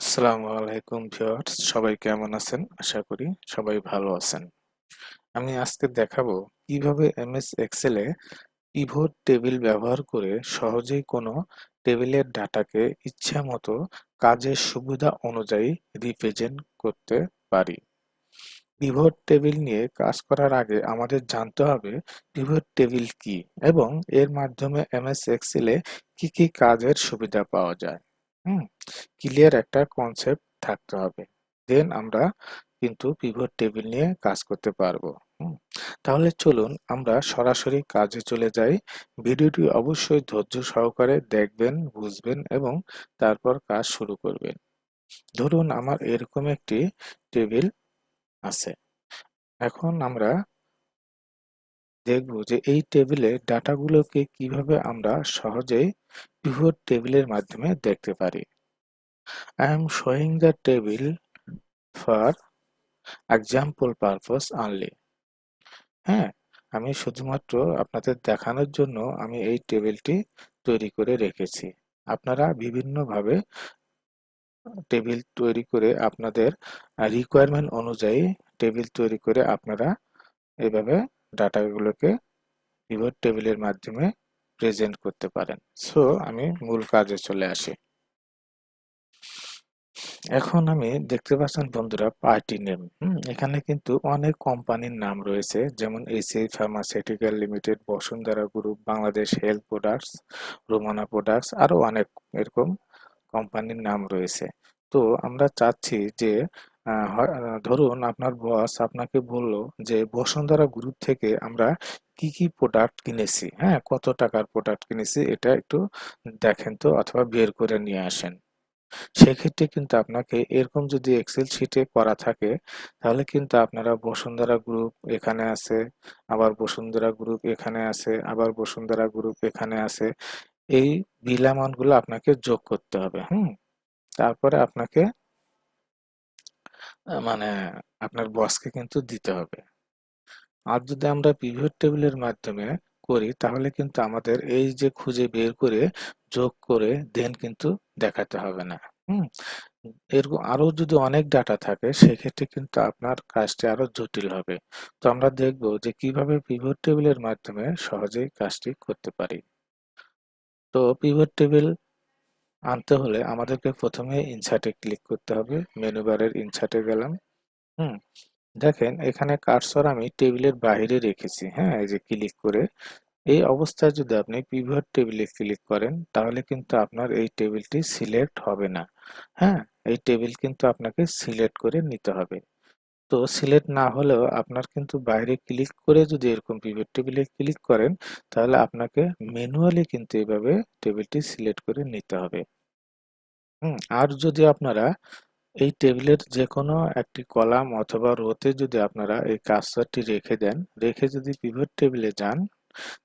আসসালামু আলাইকুম ভিউয়ার্স, সবাই কেমন আছেন? আশা করি সবাই ভালো আছেন। আমি আজকে দেখাবো কিভাবে এমএস এক্সেলে পিভট টেবিল ব্যবহার করে সহজেই কোনো টেবিলের ডাটাকে ইচ্ছামতো কাজের সুবিধা অনুযায়ী রিপ্রেজেন্ট করতে পারি। পিভট টেবিল নিয়ে কাজ করার আগে আমাদের জানতে হবে পিভট টেবিল কি এবং এর মাধ্যমে এমএস এক্সেলে কি কি কাজের সুবিধা পাওয়া যায়। হুম ক্লিয়ার একটা কনসেপ্ট থাকতে হবে, দেন আমরা কিন্তু পিভট টেবিল নিয়ে কাজ করতে পারবো। হুম, তাহলে চলুন আমরা সরাসরি কাজে চলে যাই। ভিডিওটি অবশ্যই ধৈর্য সহকারে দেখবেন, বুঝবেন এবং তারপর কাজ শুরু করবেন। ধরুন আমার এরকম একটি টেবিল আছে। এখন আমরা দেখব যে এই টেবিলে ডাটাগুলোকে কিভাবে আমরা সহজেই পিভট টেবিলের মাধ্যমে দেখতে পারি। I am showing the table for example purpose only. হ্যাঁ, আমি শুধুমাত্র আপনাদের দেখানোর জন্য আমি এই টেবিলটি তৈরি করে রেখেছি। আপনারা বিভিন্নভাবে টেবিল তৈরি করে আপনাদের রিকোয়ারমেন্ট অনুযায়ী টেবিল তৈরি করে আপনারা এভাবে ডাটাগুলোকে পিভট টেবিলের মাধ্যমে প্রেজেন্ট করতে পারেন। সো আমি মূল কাজে চলে আসি। এখন আমি দেখতে পাচ্ছেন বন্ধুরা পার্টি নেম। এখানে কিন্তু অনেক কোম্পানির নাম রয়েছে, যেমন AC pharmaceutical limited, Bashundhara group, Bangladesh health products, Romana products, আরো অনেক এরকম কোম্পানির নাম রয়েছে। তো আমরা চাচ্ছি যে ধরুন আপনার বস আপনাকে বললো যে বসুন্ধরা গ্রুপ থেকে আমরা কি কি প্রোডাক্ট কিনেছি, হ্যাঁ কত টাকার প্রোডাক্ট কিনেছি এটা একটু দেখেন তো, অথবা বের করে নিয়ে আসেন। সেক্ষেত্রে কিন্তু আপনাকে এরকম যদি এক্সেল শিটে করা থাকে, তাহলে কিন্তু আপনারা বসুন্ধরা গ্রুপ এখানে আছে, আবার বসুন্ধরা গ্রুপ এখানে আছে, আবার বসুন্ধরা গ্রুপ এখানে আছে, এই বিল অ্যামাউন্ট গুলো আপনাকে যোগ করতে হবে। তারপরে আপনাকে মানে আপনার বসকে কিন্তু দিতে হবে। আর যদি আমরা পিভট টেবিলের মাধ্যমে করি তাহলে কিন্তু আমাদের এই যে খুঁজে বের করে যোগ করে দেন কিন্তু দেখাতে হবে না। হুম এরকম আরো যদি অনেক ডাটা থাকে সেক্ষেত্রে কিন্তু আপনার কাজটি আরো জটিল হবে। তো আমরা দেখব যে কিভাবে পিভট টেবিলের মাধ্যমে সহজেই কাজটি করতে পারি। তো পিভট টেবিল আনতে হলে আমাদেরকে প্রথমে ইনসার্টে ক্লিক করতে হবে। মেনু বারের ইনসার্টে গেলাম। হুম দেখেন এখানে কার্সর আমি টেবিলের বাইরে রেখেছি। হ্যাঁ, এই যে ক্লিক করে এই অবস্থায় যদি আপনি পিভট টেবিলে ক্লিক করেন তাহলে কিন্তু আপনার এই টেবিলটি সিলেক্ট হবে না। হ্যাঁ, এই টেবিল কিন্তু আপনাকে সিলেক্ট করে নিতে হবে। তো সিলেক্ট না হলেও আপনার কিন্তু বাইরে ক্লিক করে যদি এরকম পিভট টেবিলে ক্লিক করেন তাহলে আপনাকে ম্যানুয়ালি কিন্তু এভাবে টেবিলটি সিলেক্ট করে নিতে হবে। আর যদি আপনারা এই টেবিলের যে কোনো একটি কলাম অথবা রোতে যদি আপনারা এই কার্সরটি রেখে দেন, রেখে যদি পিভট টেবিলে যান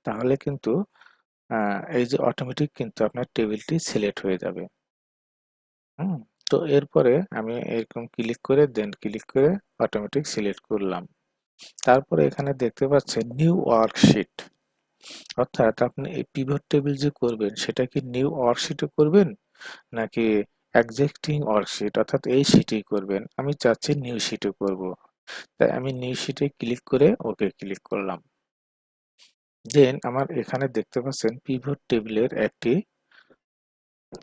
তাহলে কিন্তু এই যে অটোমেটিক কিন্তু আপনার টেবিলটি সিলেক্ট হয়ে যাবে। হুম তো এরপরে আমি এরকম ক্লিক করে দেন ক্লিক করে অটোমেটিক সিলেক্ট করলাম। তারপরে এখানে দেখতে পাচ্ছেন নিউ ওয়ার্কশিট, অর্থাৎ আপনি এই পিভট টেবিল যে করবেন সেটা কি নিউ ওয়ার্কশিটে করবেন নাকি এক্সিস্টিং ওয়ার্কশিট অর্থাৎ এই শিটেই করবেন। আমি চাচ্ছি নিউ শিটে করব, তাই আমি নিউ শিটে ক্লিক করে ওকে ক্লিক করলাম। দেন আমার এখানে দেখতে পাচ্ছেন পিভট টেবিলের একটি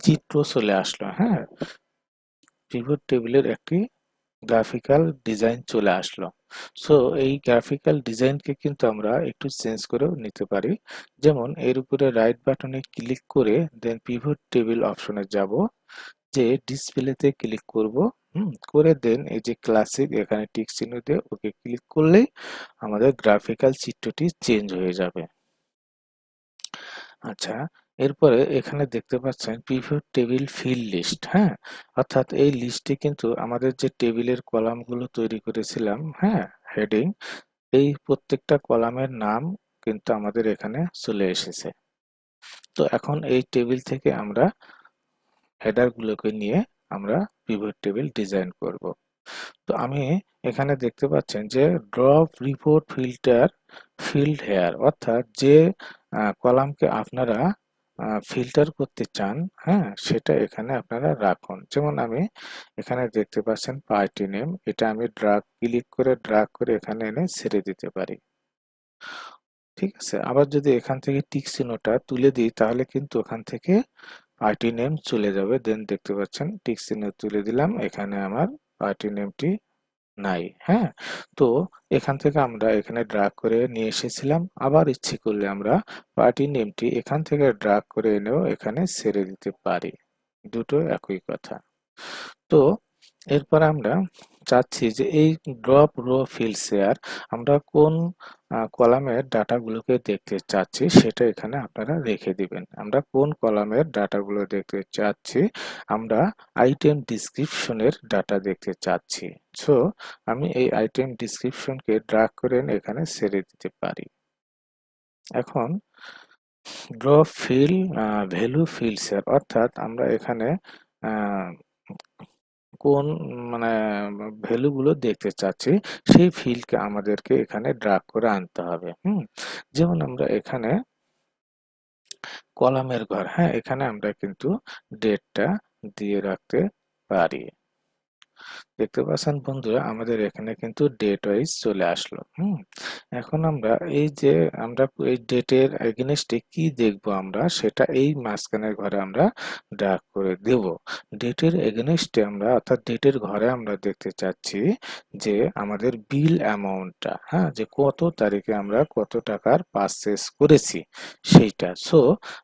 চিত্র চলে আসলো। হ্যাঁ, পিভট টেবিলের একটি গ্রাফিক্যাল ডিজাইন চলে আসলো। সো এই গ্রাফিক্যাল ডিজাইনকে কিন্তু আমরা একটু চেঞ্জ করেও নিতে পারি। যেমন এর উপরে রাইট বাটনে ক্লিক করে দেন পিভট টেবিল অপশনে যাব, যে ডিসপ্লেতে ক্লিক করব। করে দেন এই যে ক্লাসিক এখানে টিক চিহ্ন দিয়ে ওকে ক্লিক করলেই আমাদের গ্রাফিক্যাল চিত্রটি চেঞ্জ হয়ে যাবে। আচ্ছা, এরপরে এখানে দেখতে পাচ্ছেন পিভট টেবিল ফিল্ড লিস্ট। হ্যাঁ, অর্থাৎ এই লিস্টে কিন্তু আমাদের যে টেবিলের কলামগুলো তৈরি করেছিলাম, হ্যাঁ হেডিং, এই প্রত্যেকটা কলামের নাম কিন্তু আমাদের এখানে চলে এসেছে। তো এখন এই টেবিল থেকে আমরা হেডার গুলোকে নিয়ে আমরা পিভট টেবিল ডিজাইন করব। তো আমি এখানে দেখতে পাচ্ছেন যে drop report filter field here, অর্থাৎ যে কলামকে আপনারা ফিল্টার করতে চান, হ্যাঁ, সেটা এখানে আপনারা রাখুন। যেমন আমি এখানে দেখতে পাচ্ছেন পার্টি নেম, এটা আমি ক্লিক করে ড্রাগ করে এখানে এনে ছেড়ে দিতে পারি। ঠিক আছে, আবার যদি এখান থেকে টিক চিহ্নটা তুলে দিই তাহলে কিন্তু ওখান থেকে পার্টি নেম চলে যাবে। দেন দেখতে পাচ্ছেন টিক চিহ্ন তুলে দিলাম, এখানে আমার পার্টি নেমটি নাই। হ্যাঁ, তো এখান থেকে আমরা এখানে ড্রাগ করে নিয়ে এসেছিলাম, আবার ইচ্ছে করলে আমরা পার্টি নেমটি এখান থেকে ড্রাগ করে এনেও এখানে ছেড়ে দিতে পারি। দুটো একই কথা। তো এরপর আমরা চাচ্ছি যে এই ড্রপ রো ফিল্ড শেয়ার আমরা কোন কলামের ডাটাগুলোকে দেখতে চাচ্ছি সেটা এখানে আপনারা রেখে দিবেন। আমরা কোন কলামের ডাটাগুলো দেখতে চাচ্ছি, আমরা আইটেম ডিসক্রিপশনের ডাটা দেখতে চাচ্ছি। সো আমি এই আইটেম ডিসক্রিপশনকে ড্রাগ করে এখানে ছেড়ে দিতে পারি। এখন drop fill value field share, অর্থাৎ আমরা এখানে আহ, কোন মানে ভ্যালু গুলো দেখতে চাচ্ছি সেই ফিল্ডকে আমাদেরকে এখানে ড্রাগ করে আনতে হবে। যেমন আমরা এখানে কলামের ঘর, হ্যাঁ, এখানে আমরা কিন্তু ডেটটা দিয়ে রাখতে পারি। দেখতে পাচ্ছেন বন্ধুরা আমাদের এখানে কিন্তু ডেট ওয়াইজ চলে আসলো। এখন আমরা এই যে আমরা এই ডেটের এগেনস্টে কি দেখব, আমরা সেটা এই মাঝখানের ঘরে আমরা ড্র্যাগ করে দেব। ডেটের এগেনস্টে আমরা অর্থাৎ ডেটের ঘরে আমরা দেখতে চাচ্ছি যে আমাদের বিল অ্যামাউন্টটা, হ্যাঁ, যে কত তারিখে আমরা কত টাকার পারচেজ করেছি সেইটা। সো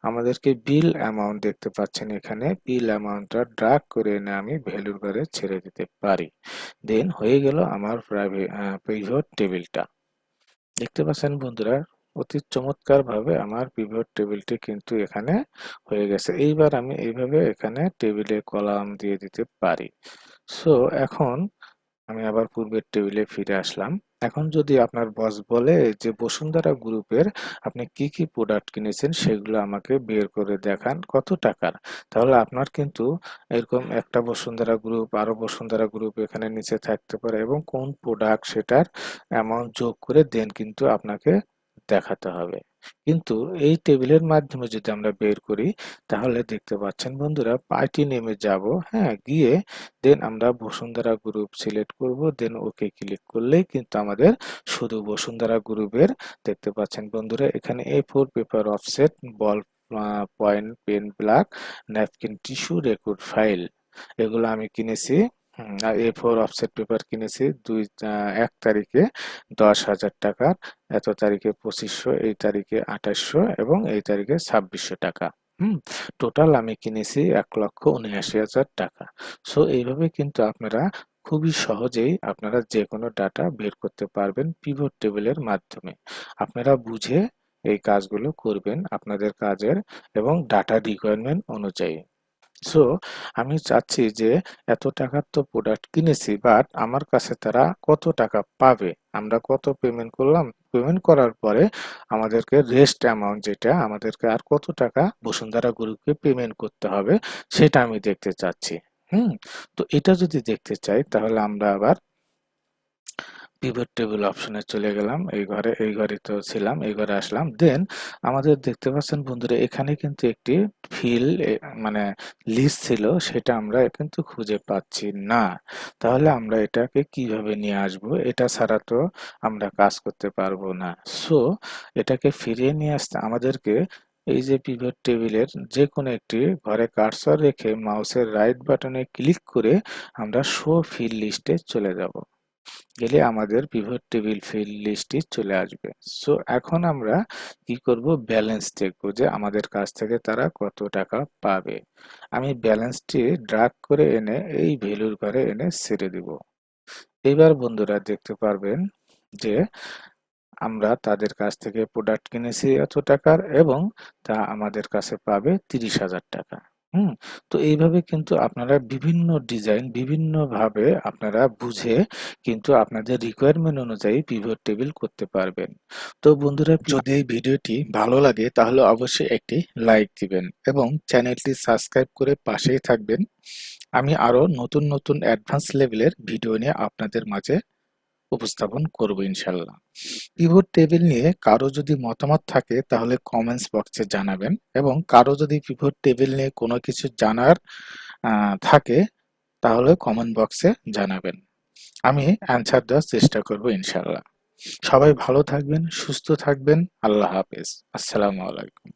আমাদেরকে বিল অ্যামাউন্ট দেখতে পাচ্ছেন, এখানে বিল অ্যামাউন্টটা ড্র্যাগ করে এনে আমি ভ্যালুর ঘরে ছেড়ে দিতে পারি। দেন হয়ে গেল আমার পিভট টেবিলটা। দেখতে পাচ্ছেন বন্ধুরা অতি চমৎকার ভাবে আমার পিভট টেবিলটি কিন্তু এখানে হয়ে গেছে। এইবার আমি এইভাবে এখানে টেবিলে কলাম দিয়ে দিতে পারি। সো এখন আমি আবার পূর্বের টেবিলে ফিরে আসলাম। এখন যদি আপনার বস বলে যে বসুন্ধরা গ্রুপের আপনি কি কি প্রোডাক্ট কিনেছেন সেগুলো আমাকে বের করে দেখান কত টাকার, তাহলে আপনার কিন্তু এরকম একটা বসুন্ধরা গ্রুপ আরো বসুন্ধরা গ্রুপ এখানে নিচে থাকতে পারে এবং কোন প্রোডাক্ট সেটার অ্যামাউন্ট যোগ করে দেন কিন্তু আপনাকে দেখাতে হবে। কিন্তু এই টেবিলের মাধ্যমে যদি আমরা বের করি তাহলে দেখতে পাচ্ছেন বন্ধুরা পার্টি নেমে যাব, হ্যাঁ, গিয়ে দেন আমরা বসুন্ধরা গ্রুপ সিলেক্ট করব, দেন ওকে ক্লিক করলেই কিন্তু আমাদের শুধু বসুন্ধরা গ্রুপের দেখতে পাচ্ছেন বন্ধুরা এখানে A4 paper offset ball point pen black napkin tissue record file এগুলো আমি কিনেছি। আর A4 অফসেট পেপার কিনেছি 1 তারিখে 10,000 টাকার, এত তারিখে 2500, এই তারিখে 2800 এবং এই তারিখে 2600 টাকা। টোটাল আমি কিনেছি 1,79,000 টাকা। সো এইভাবে কিন্তু আপনারা খুবই সহজেই আপনারা যে কোনো ডাটা বের করতে পারবেন পিভট টেবিলের মাধ্যমে। আপনারা বুঝে এই কাজগুলো করবেন আপনাদের কাজের এবং ডাটা রিকোয়ারমেন্ট অনুযায়ী। সো আমি চাচ্ছি যে এত টাকার তো প্রোডাক্ট কিনেছি, বাট আমার কাছে তারা কত টাকা পাবে, আমরা কত পেমেন্ট করলাম, পেমেন্ট করার পরে আমাদেরকে রেস্ট অ্যামাউন্ট যেটা আমাদেরকে আর কত টাকা বসুন্ধরা গ্রুপকে পেমেন্ট করতে হবে সেটা আমি দেখতে চাচ্ছি। হুম তো এটা যদি দেখতে চাই তাহলে আমরা আবার পিভট টেবিল অপশনে চলে গেলাম, এই ঘরে তো ছিলাম, এই ঘরে আসলাম। দেন আমাদের দেখতে পাচ্ছেন বন্ধুরা এখানে কিন্তু একটি ফিল মানে লিস্ট ছিল, সেটা আমরা কিন্তু খুঁজে পাচ্ছি না। তাহলে আমরা এটাকে কিভাবে নিয়ে আসব, এটা ছাড়া তো আমরা কাজ করতে পারবো না। সো এটাকে ফিরিয়ে নিয়ে আসতে আমাদেরকে এই যে পিভট টেবিলের যে কোনো একটি ঘরে কার্সর রেখে মাউসের রাইট বাটনে ক্লিক করে আমরা শো ফিল লিস্টে চলে যাব। গেলে আমাদের পিভট টেবিল ফিল্ড লিস্টটি চলে আসবে। সো এখন আমরা কি করব, ব্যালেন্স দেখব যে আমাদের কাছ থেকে তারা কত টাকা পাবে। আমি ব্যালেন্সটি ড্রাগ করে এনে এই ভ্যালুর ঘরে এনে ছেড়ে দিব। এবার বন্ধুরা দেখতে পারবেন যে আমরা তাদের কাছ থেকে প্রোডাক্ট কিনেছি এত টাকার এবং তা আমাদের কাছে পাবে 30,000 টাকা। হুম তো এইভাবে কিন্তু আপনারা বিভিন্ন ডিজাইন বিভিন্ন ভাবে আপনারা বুঝে কিন্তু আপনাদের রিকোয়ারমেন্ট অনুযায়ী পিভট টেবিল করতে পারবেন। তো বন্ধুরা যদি এই ভিডিওটি ভালো লাগে তাহলে অবশ্যই একটি লাইক দিবেন এবং চ্যানেলটি সাবস্ক্রাইব করে পাশেই থাকবেন। আমি আরো নতুন নতুন অ্যাডভান্স লেভেলের ভিডিও নিয়ে আপনাদের মাঝে উপস্থাপন করব ইনশাল্লাহ। পিভট টেবিল নিয়ে কারো যদি মতামত থাকে তাহলে কমেন্টস বক্সে জানাবেন, এবং কারো যদি পিভট টেবিল নিয়ে কোনো কিছু জানার থাকে তাহলে কমেন্ট বক্সে জানাবেন। আমি অ্যান্সার দেওয়ার চেষ্টা করব ইনশাল্লাহ। সবাই ভালো থাকবেন, সুস্থ থাকবেন। আল্লাহ হাফেজ। আসসালামু আলাইকুম।